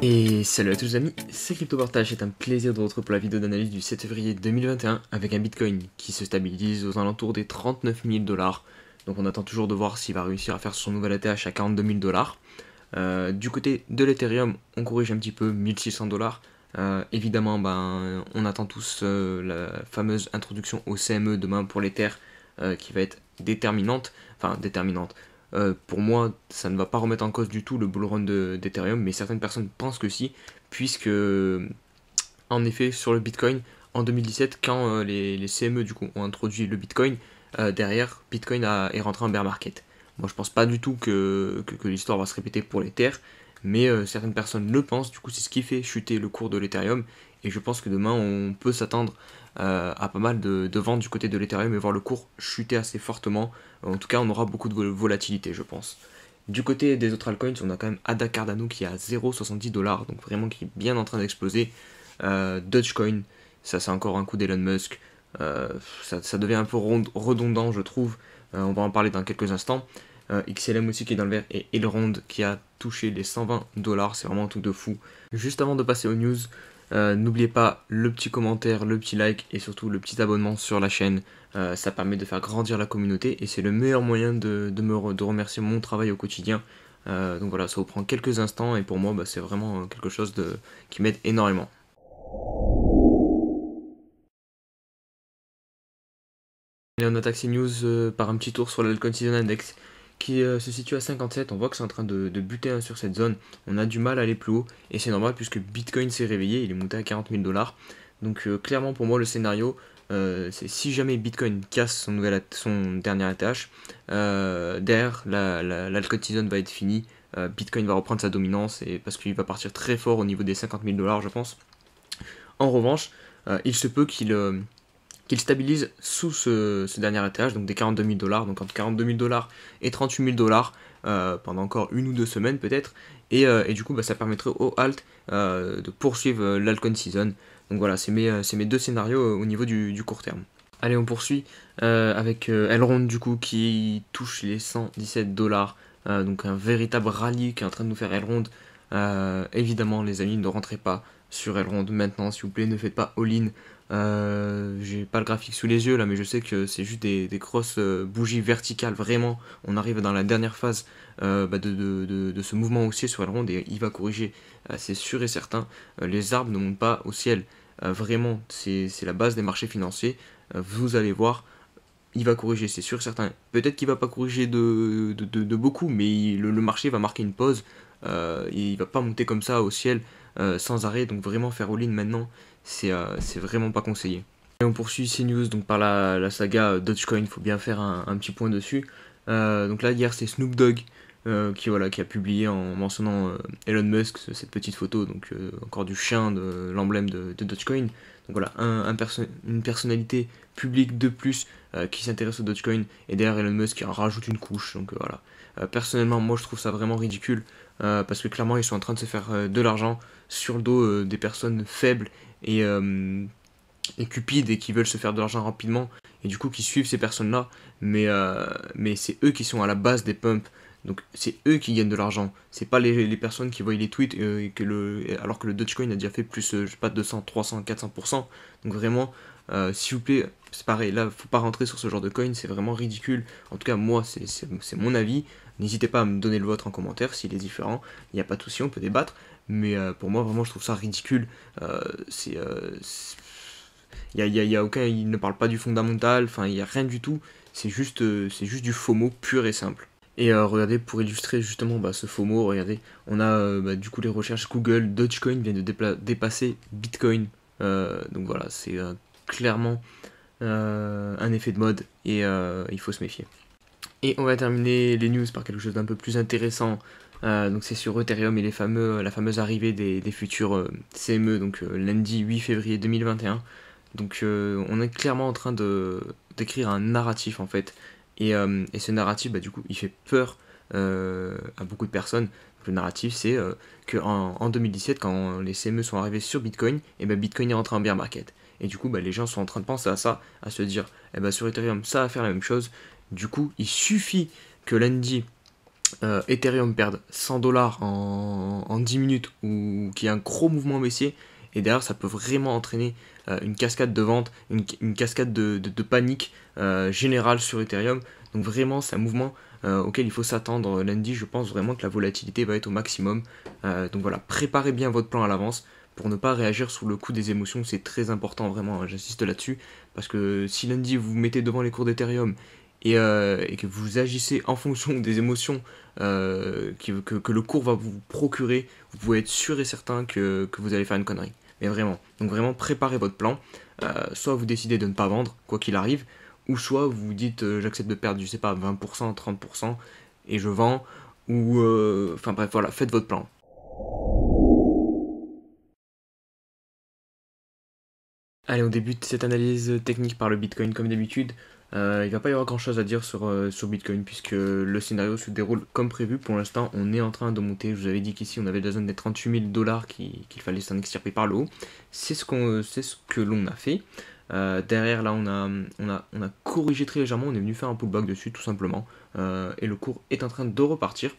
Et salut à tous les amis, c'est CryptoPartage, c'est un plaisir de vous retrouver pour la vidéo d'analyse du 7 février 2021 avec un Bitcoin qui se stabilise aux alentours des 39 000 $. Donc on attend toujours de voir s'il va réussir à faire son nouvel ATH à 42 000 $. Du côté de l'Ethereum, on corrige un petit peu, 1600 $. Évidemment, on attend tous la fameuse introduction au CME demain pour l'Ether qui va être déterminante. Pour moi, ça ne va pas remettre en cause du tout le bull run d'Ethereum, mais certaines personnes pensent que si, puisque, en effet, sur le Bitcoin, en 2017, quand les CME du coup, ont introduit le Bitcoin, derrière, Bitcoin est rentré en bear market. Moi, je pense pas du tout que l'histoire va se répéter pour l'Ether, mais certaines personnes le pensent, du coup, c'est ce qui fait chuter le cours de l'Ethereum, et je pense que demain, on peut s'attendre à pas mal de ventes du côté de l'Ethereum et voir le cours chuter assez fortement. En tout cas, on aura beaucoup de volatilité, je pense. Du côté des autres altcoins, on a quand même ADA Cardano qui est à 0,70 $, donc vraiment qui est bien en train d'exploser. Dogecoin, ça c'est encore un coup d'Elon Musk. Ça devient un peu redondant, je trouve. On va en parler dans quelques instants. XLM aussi qui est dans le vert et Elrond qui a touché les 120 $, c'est vraiment un truc de fou. Juste avant de passer aux news, n'oubliez pas le petit commentaire, le petit like et surtout le petit abonnement sur la chaîne. Ça permet de faire grandir la communauté et c'est le meilleur moyen de remercier mon travail au quotidien. Donc voilà, ça vous prend quelques instants et pour moi c'est vraiment quelque chose qui m'aide énormément. Et on attaque ces news par un petit tour sur l'Altcoin Season Index qui se situe à 57. On voit que c'est en train de buter sur cette zone. On a du mal à aller plus haut et c'est normal puisque Bitcoin s'est réveillé, il est monté à 40 000 $. Donc clairement pour moi le scénario c'est si jamais Bitcoin casse son dernier ATH, derrière l'Altcoin Season va être fini. Bitcoin va reprendre sa dominance et parce qu'il va partir très fort au niveau des 50 000 $ je pense. En revanche, il se peut qu'il stabilise sous ce dernier ATH, donc des 42 000 $, donc entre 42 000 $ et 38 000 $, pendant encore une ou deux semaines peut-être, et du coup ça permettrait au alt de poursuivre l'altcoin season. Donc voilà, c'est mes deux scénarios au niveau du court terme. Allez, on poursuit avec Elrond du coup qui touche les 117 $, donc un véritable rallye qui est en train de nous faire Elrond. Évidemment les amis, ne rentrez pas sur Elrond maintenant s'il vous plaît, ne faites pas all-in. J'ai pas le graphique sous les yeux là, mais je sais que c'est juste des grosses bougies verticales, vraiment. On arrive dans la dernière phase de ce mouvement haussier sur Elrond et il va corriger, c'est sûr et certain. Les arbres ne montent pas au ciel, vraiment, c'est la base des marchés financiers. Vous allez voir, il va corriger, c'est sûr et certain. Peut-être qu'il va pas corriger de beaucoup, mais le marché va marquer une pause. Il va pas monter comme ça au ciel sans arrêt, donc vraiment faire all-in maintenant, c'est vraiment pas conseillé. Et on poursuit ces news donc par la saga Dogecoin, il faut bien faire un petit point dessus. Donc là hier c'est Snoop Dogg qui a publié en mentionnant Elon Musk, cette petite photo, donc encore du chien de l'emblème de Dogecoin. Donc voilà, une personnalité publique de plus qui s'intéresse au Dogecoin, et derrière Elon Musk qui en rajoute une couche. Donc voilà, personnellement moi je trouve ça vraiment ridicule, parce que clairement ils sont en train de se faire de l'argent sur le dos des personnes faibles et cupides et qui veulent se faire de l'argent rapidement et du coup qui suivent ces personnes-là, mais c'est eux qui sont à la base des pumps, donc c'est eux qui gagnent de l'argent, c'est pas les personnes qui voient les tweets alors que le Dogecoin a déjà fait plus, je sais pas, 200, 300, 400%, donc vraiment, s'il vous plaît, c'est pareil, là faut pas rentrer sur ce genre de coin, c'est vraiment ridicule, en tout cas moi c'est mon avis, n'hésitez pas à me donner le vôtre en commentaire s'il est différent, il n'y a pas de souci, on peut débattre, mais pour moi vraiment je trouve ça ridicule, il ne parle pas du fondamental, enfin il n'y a rien du tout, c'est juste du FOMO pur et simple. Et regardez, pour illustrer justement ce FOMO, regardez, on a du coup les recherches Google, Dogecoin vient de dépasser Bitcoin. Donc voilà, c'est clairement un effet de mode et il faut se méfier. Et on va terminer les news par quelque chose d'un peu plus intéressant. Donc c'est sur Ethereum et la fameuse arrivée des futurs CME, donc lundi 8 février 2021. Donc on est clairement en train d'écrire un narratif en fait. Et ce narratif, du coup, il fait peur à beaucoup de personnes. Donc, le narratif, c'est qu'en 2017, quand les CME sont arrivés sur Bitcoin, et Bitcoin est rentré en bear market. Et du coup, les gens sont en train de penser à ça, à se dire, sur Ethereum, ça va faire la même chose. Du coup, il suffit que lundi, Ethereum perde 100 dollars en 10 minutes ou qu'il y a un gros mouvement baissier, et derrière ça peut vraiment entraîner une cascade de vente, une cascade de panique générale sur Ethereum. Donc vraiment c'est un mouvement auquel il faut s'attendre lundi. Je pense vraiment que la volatilité va être au maximum. Donc voilà, préparez bien votre plan à l'avance pour ne pas réagir sous le coup des émotions. C'est très important vraiment, hein, j'insiste là-dessus, parce que si lundi vous vous mettez devant les cours d'Ethereum et que vous agissez en fonction des émotions que le cours va vous procurer, vous pouvez être sûr et certain que vous allez faire une connerie. Mais vraiment, donc vraiment préparez votre plan. Soit vous décidez de ne pas vendre, quoi qu'il arrive, ou soit vous vous dites j'accepte de perdre, je sais pas, 20%, 30% et je vends, ou enfin bref, voilà, faites votre plan. Allez, on débute cette analyse technique par le Bitcoin comme d'habitude. Il va pas y avoir grand chose à dire sur Bitcoin puisque le scénario se déroule comme prévu. Pour l'instant, on est en train de monter. Je vous avais dit qu'ici on avait la zone des 38 000 dollars qu'il fallait s'en extirper par le haut. C'est ce que l'on a fait. Derrière, là, on a corrigé très légèrement. On est venu faire un pullback dessus tout simplement. Et le cours est en train de repartir.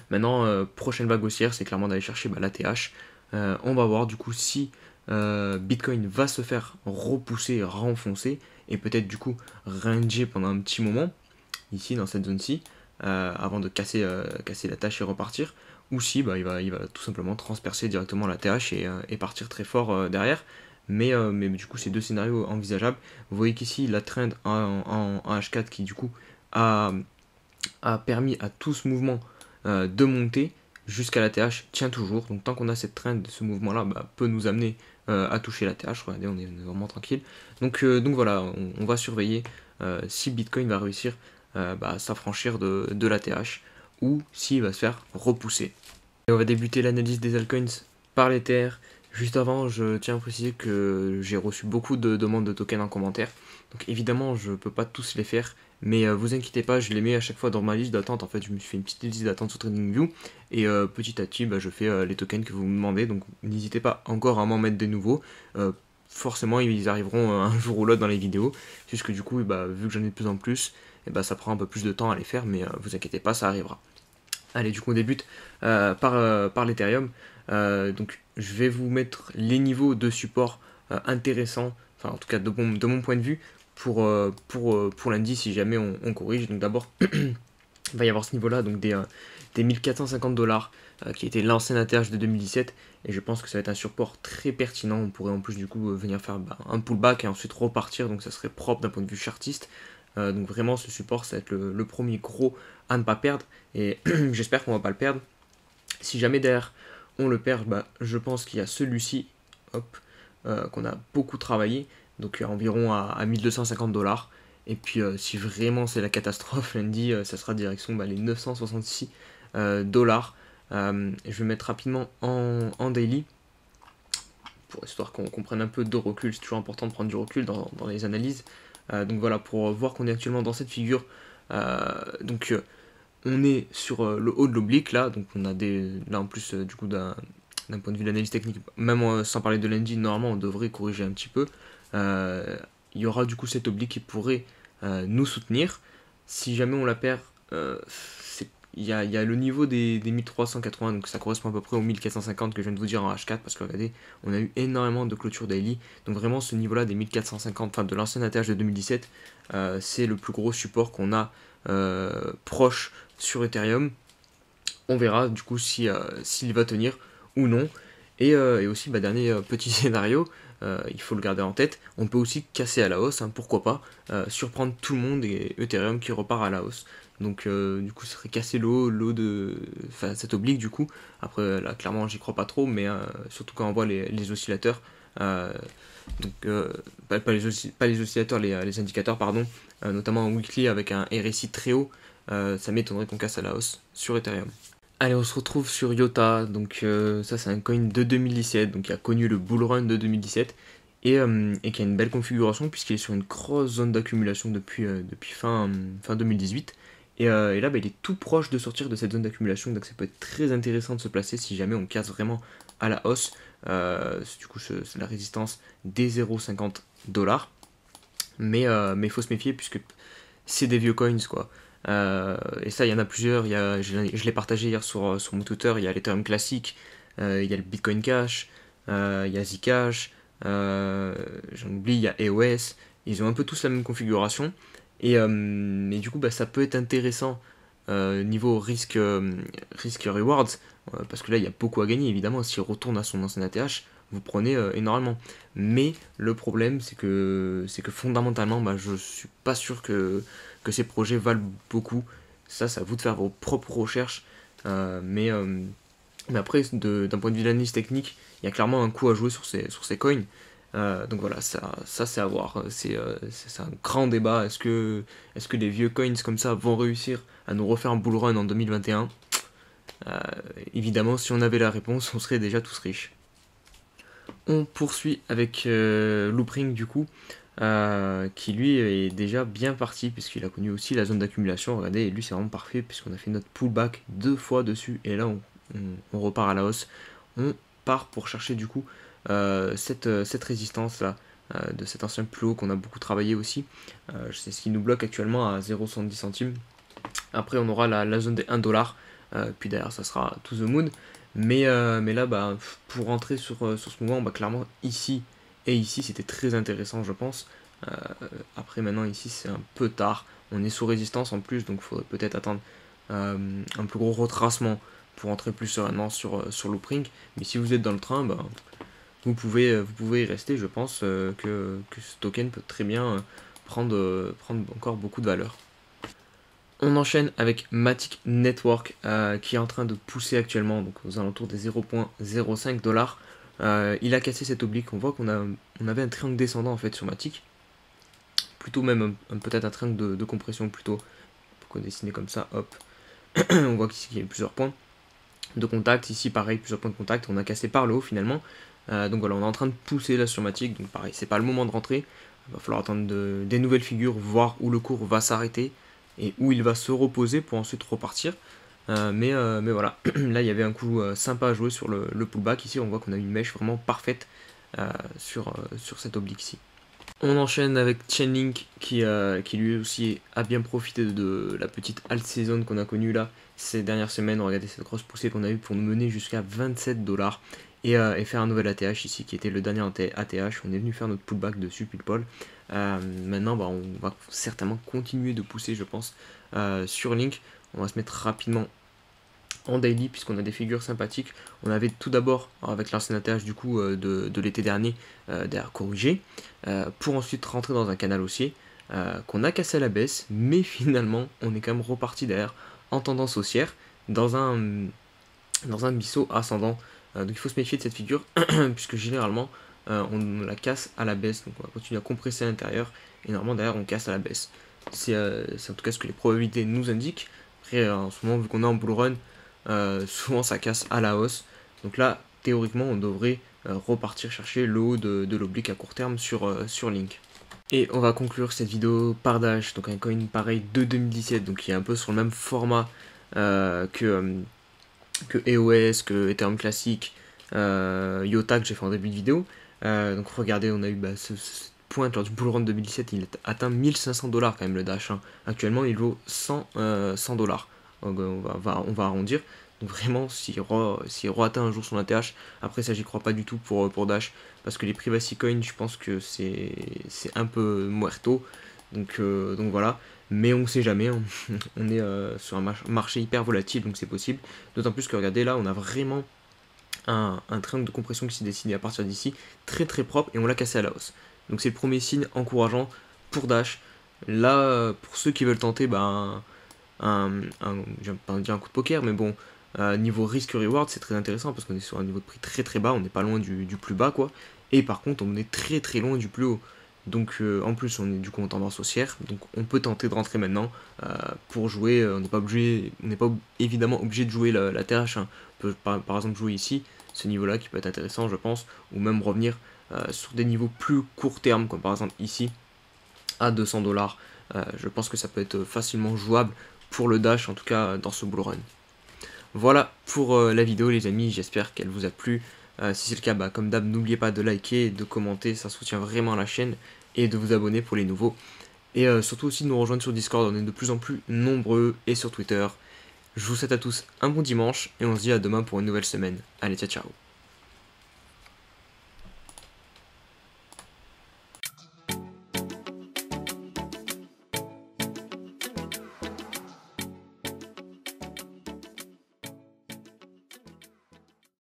Maintenant, prochaine vague haussière, c'est clairement d'aller chercher l'ATH. On va voir du coup si Bitcoin va se faire repousser, renfoncer, et peut-être du coup ranger pendant un petit moment, ici dans cette zone-ci, avant de casser la tâche et repartir, ou si il va tout simplement transpercer directement la TH et partir très fort derrière. Mais du coup, c'est deux scénarios envisageables. Vous voyez qu'ici, la trend en H4 qui du coup a, a permis à tout ce mouvement de monter jusqu'à la TH tient toujours. Donc tant qu'on a cette trend, ce mouvement-là peut nous amener à toucher la TH. Regardez, on est vraiment tranquille. Donc voilà, on va surveiller si Bitcoin va réussir à s'affranchir de la TH ou s'il va se faire repousser. Et on va débuter l'analyse des altcoins par l'Ether. Juste avant, je tiens à préciser que j'ai reçu beaucoup de demandes de tokens en commentaire. Donc évidemment, je ne peux pas tous les faire, mais vous inquiétez pas, je les mets à chaque fois dans ma liste d'attente. En fait, je me suis fait une petite liste d'attente sur TradingView et petit à petit, je fais les tokens que vous me demandez. Donc n'hésitez pas encore à m'en mettre des nouveaux. Forcément, ils arriveront un jour ou l'autre dans les vidéos. C'est juste que du coup, vu que j'en ai de plus en plus, ça prend un peu plus de temps à les faire, mais vous inquiétez pas, ça arrivera. Allez, du coup, on débute par l'Ethereum. Donc, je vais vous mettre les niveaux de support intéressants, enfin, en tout cas, de mon point de vue, pour lundi, si jamais on corrige. Donc, d'abord, il va y avoir ce niveau-là, donc des 1450 dollars, qui était l'ancien ATH de 2017. Et je pense que ça va être un support très pertinent. On pourrait en plus, du coup, venir faire un pullback et ensuite repartir. Donc, ça serait propre d'un point de vue chartiste. Donc vraiment ce support ça va être le premier gros à ne pas perdre et j'espère qu'on va pas le perdre. Si jamais derrière on le perd, je pense qu'il y a celui-ci hop, qu'on a beaucoup travaillé, donc environ à 1250 dollars. Et puis si vraiment c'est la catastrophe lundi, ça sera direction les 966 dollars. Je vais mettre rapidement en daily pour histoire qu'on prenne un peu de recul. C'est toujours important de prendre du recul dans les analyses. Donc voilà, pour voir qu'on est actuellement dans cette figure. On est sur le haut de l'oblique là, donc on a là en plus du coup d'un point de vue de l'analyse technique, même sans parler de lundi, normalement on devrait corriger un petit peu. Il y aura du coup cette oblique qui pourrait nous soutenir. Si jamais on la perd, il y a le niveau des 1380, donc ça correspond à peu près aux 1450 que je viens de vous dire en H4, parce que regardez, on a eu énormément de clôture daily, donc vraiment ce niveau-là des 1450, enfin de l'ancien ATH de 2017, c'est le plus gros support qu'on a proche sur Ethereum. On verra du coup s'il va tenir ou non. Et aussi, dernier petit scénario, il faut le garder en tête, on peut aussi casser à la hausse, pourquoi pas, surprendre tout le monde et Ethereum qui repart à la hausse. Donc du coup ça serait casser l'eau de. Enfin cette oblique du coup. Après là clairement j'y crois pas trop, mais surtout quand on voit les oscillateurs. Pas les oscillateurs, les indicateurs pardon, notamment en weekly avec un RSI très haut, ça m'étonnerait qu'on casse à la hausse sur Ethereum. Allez, on se retrouve sur IOTA, donc ça c'est un coin de 2017, donc qui a connu le bull run de 2017 et qui a une belle configuration puisqu'il est sur une grosse zone d'accumulation depuis fin 2018 et là il est tout proche de sortir de cette zone d'accumulation, donc ça peut être très intéressant de se placer si jamais on casse vraiment à la hausse. Du coup c'est la résistance des 0,50 dollars, mais il faut se méfier puisque c'est des vieux coins quoi. Et ça, il y en a plusieurs. Je l'ai partagé hier sur mon Twitter. Il y a l'Ethereum classique, il y a le Bitcoin Cash, il y a Zcash, j'en oublie, il y a EOS. Ils ont un peu tous la même configuration. Et du coup, bah, ça peut être intéressant niveau risque rewards, parce que là, il y a beaucoup à gagner, évidemment. S'il retourne à son ancien ATH, vous prenez énormément. Mais le problème, c'est que fondamentalement, bah, je suis pas sûr que ces projets valent beaucoup. Ça, c'est à vous de faire vos propres recherches. Mais après, d'un point de vue d'analyse technique, il y a clairement un coup à jouer sur ces coins. Donc voilà, ça c'est à voir. C'est un grand débat. Est-ce que les vieux coins comme ça vont réussir à nous refaire un bull run en 2021? Évidemment, si on avait la réponse, on serait déjà tous riches. On poursuit avec Loopring du coup, qui lui est déjà bien parti puisqu'il a connu aussi la zone d'accumulation. Regardez, et lui c'est vraiment parfait puisqu'on a fait notre pullback 2 fois dessus et là on repart à la hausse. On part pour chercher du coup cette résistance là de cet ancien plus haut qu'on a beaucoup travaillé aussi. C'est ce qui nous bloque actuellement à 0,70 centimes. Après on aura la zone des 1$, puis derrière ça sera to the moon. Mais là, bah, pour rentrer sur ce mouvement, bah, clairement, ici et ici, c'était très intéressant, je pense. Euh, Après, maintenant, ici, c'est un peu tard. On est sous résistance en plus, donc il faudrait peut-être attendre un plus gros retracement pour entrer plus sereinement sur Loopring. Mais si vous êtes dans le train, bah, vous pouvez y rester. Je pense que ce token peut très bien prendre encore beaucoup de valeur. On enchaîne avec Matic Network qui est en train de pousser actuellement donc aux alentours des 0,05$. Il a cassé cette oblique. On voit on avait un triangle descendant en fait sur Matic. Plutôt même peut-être un triangle de compression plutôt. Pourquoi dessiner comme ça? Hop. On voit qu'ici il y a plusieurs points de contact. Ici pareil, plusieurs points de contact. On a cassé par le haut finalement. Donc voilà, on est en train de pousser là sur Matic. Donc pareil, c'est pas le moment de rentrer. Il va falloir attendre des nouvelles figures, voir où le cours va s'arrêter et où il va se reposer pour ensuite repartir. Mais voilà, là il y avait un coup sympa à jouer sur le pullback. Ici on voit qu'on a une mèche vraiment parfaite sur cette oblique ici. On enchaîne avec Chainlink qui lui aussi a bien profité de la petite alt saison qu'on a connue là ces dernières semaines. Regardez cette grosse poussée qu'on a eue pour nous mener jusqu'à 27$ et faire un nouvel ATH ici qui était le dernier ATH. On est venu faire notre pullback dessus pile poil. Maintenant bah, on va certainement continuer de pousser je pense sur Link. On va se mettre rapidement en daily puisqu'on a des figures sympathiques. On avait tout d'abord avec l'ancien ATH du coup de l'été dernier derrière corrigé pour ensuite rentrer dans un canal haussier qu'on a cassé à la baisse, mais finalement on est quand même reparti derrière en tendance haussière dans un biseau ascendant. Donc il faut se méfier de cette figure puisque généralement on la casse à la baisse. Donc on va continuer à compresser à l'intérieur et normalement derrière on casse à la baisse. C'est en tout cas ce que les probabilités nous indiquent. Après en ce moment vu qu'on est en bull run, souvent ça casse à la hausse. Donc là théoriquement on devrait repartir chercher le haut de l'oblique à court terme sur Link. Et on va conclure cette vidéo par Dash, donc un coin pareil de 2017, donc qui est un peu sur le même format que EOS, que Ethereum classique, Iota que j'ai fait en début de vidéo. Donc regardez, on a eu cette pointe lors du bull run 2017, il a atteint 1500$ quand même le Dash. Actuellement il vaut 100$. Donc, on va arrondir. Donc vraiment, s'il re-atteint un jour son ATH, après ça j'y crois pas du tout pour Dash, parce que les privacy coins, je pense que c'est un peu muerto. Donc voilà, mais on sait jamais, hein. On est sur un marché hyper volatile, donc c'est possible. D'autant plus que regardez là, on a vraiment un triangle de compression qui s'est dessiné à partir d'ici, très très propre, et on l'a cassé à la hausse. Donc c'est le premier signe encourageant pour Dash. Là, pour ceux qui veulent tenter je vais pas dire un coup de poker, mais bon, niveau risque-reward, c'est très intéressant parce qu'on est sur un niveau de prix très très bas, on n'est pas loin du plus bas quoi, et par contre on est très très loin du plus haut. Donc en plus on est du coup en tendance haussière, donc on peut tenter de rentrer maintenant pour jouer. On n'est pas évidemment obligé de jouer la TH, hein. On peut par exemple jouer ici, ce niveau là qui peut être intéressant je pense, ou même revenir sur des niveaux plus court terme, comme par exemple ici à 200$. Je pense que ça peut être facilement jouable pour le Dash, en tout cas dans ce bull run. Voilà pour la vidéo les amis, j'espère qu'elle vous a plu. Si c'est le cas, comme d'hab, n'oubliez pas de liker et de commenter, ça soutient vraiment la chaîne, et de vous abonner pour les nouveaux. Et surtout aussi de nous rejoindre sur Discord, on est de plus en plus nombreux, et sur Twitter. Je vous souhaite à tous un bon dimanche, et on se dit à demain pour une nouvelle semaine. Allez, ciao ciao.